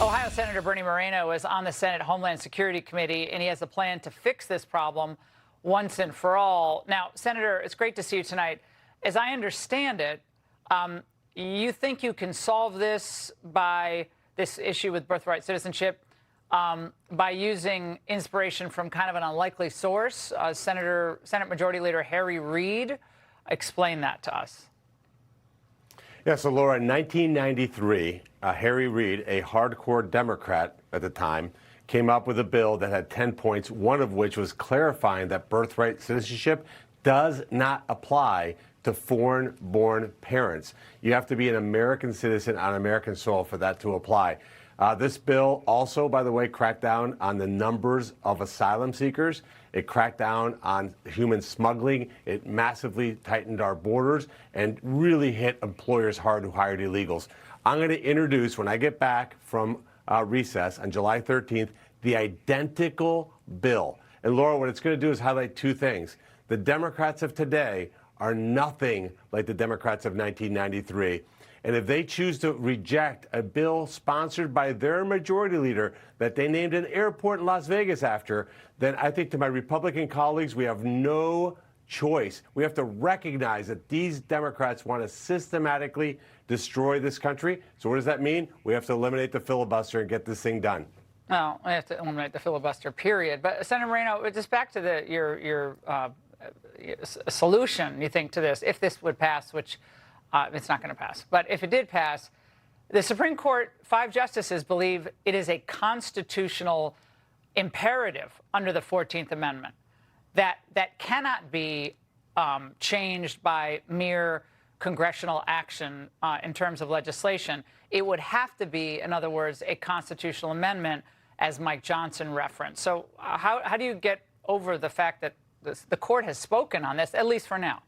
Ohio Senator Bernie Moreno is on the Senate Homeland Security Committee, and he has a plan to fix this problem once and for all. Now, Senator, it's great to see you tonight. As I understand it, you think you can solve this issue with birthright citizenship by using inspiration from kind of an unlikely source, Senate Majority Leader Harry Reid. Explain that to us. Yeah, so Laura, in 1993, Harry Reid, a hardcore Democrat at the time, came up with a bill that had 10 points, one of which was clarifying that birthright citizenship does not apply to foreign-born parents. You have to be an American citizen on American soil for that to apply. This bill also, by the way, cracked down on the numbers of asylum seekers. It cracked down on human smuggling. It massively tightened our borders and really hit employers hard who hired illegals. I'm going to introduce, when I get back from recess on July 13th, the identical bill. And Laura, what it's going to do is highlight two things. The Democrats of today are nothing like the Democrats of 1993. And if they choose to reject a bill sponsored by their majority leader that they named an airport in Las Vegas after, then I think to my Republican colleagues, we have no choice. We have to recognize that these Democrats want to systematically destroy this country. So what does that mean? We have to eliminate the filibuster and get this thing done. Well, we have to eliminate the filibuster, period. But Senator Moreno, just back to your solution, you think, to this, if this would pass, which it's not going to pass. But if it did pass, the Supreme Court, 5 justices believe it is a constitutional imperative under the 14th Amendment that cannot be changed by mere congressional action in terms of legislation. It would have to be, in other words, a constitutional amendment, as Mike Johnson referenced. So how do you get over the fact that the court has spoken on this, at least for now?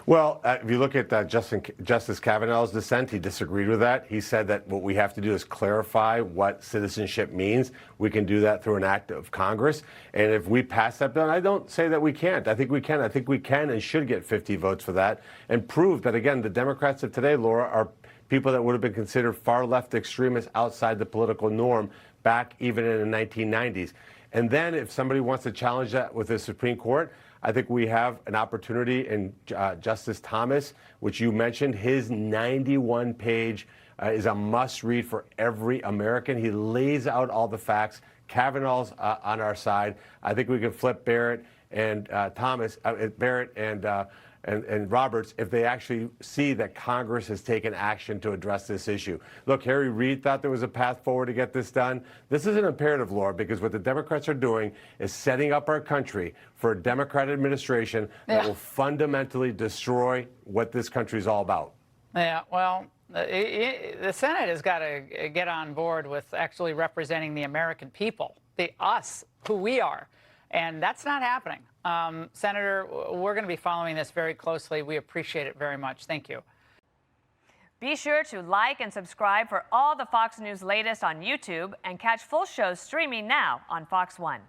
Well, if you look at Justice Kavanaugh's dissent, he disagreed with that. He said that what we have to do is clarify what citizenship means. We can do that through an act of Congress. And if we pass that bill, and I don't say that we can't. I think we can. I think we can and should get 50 votes for that and prove that, again, the Democrats of today, Laura, are people that would have been considered far left extremists outside the political norm back even in the 1990s. And then if somebody wants to challenge that with the Supreme Court, I think we have an opportunity in Justice Thomas, which you mentioned. His 91-page is a must-read for every American. He lays out all the facts. Kavanaugh's on our side. I think we can flip Barrett and Barrett and Roberts if they actually see that Congress has taken action to address this issue. Look, Harry Reid thought there was a path forward to get this done. This is an imperative, Laura, because what the Democrats are doing is setting up our country for a Democrat administration that will fundamentally destroy what this country is all about. Yeah, well, the Senate has got to get on board with actually representing the American people, us, who we are. And that's not happening. Senator, we're going to be following this very closely. We appreciate it very much. Thank you. Be sure to like and subscribe for all the Fox News latest on YouTube and catch full shows streaming now on Fox One.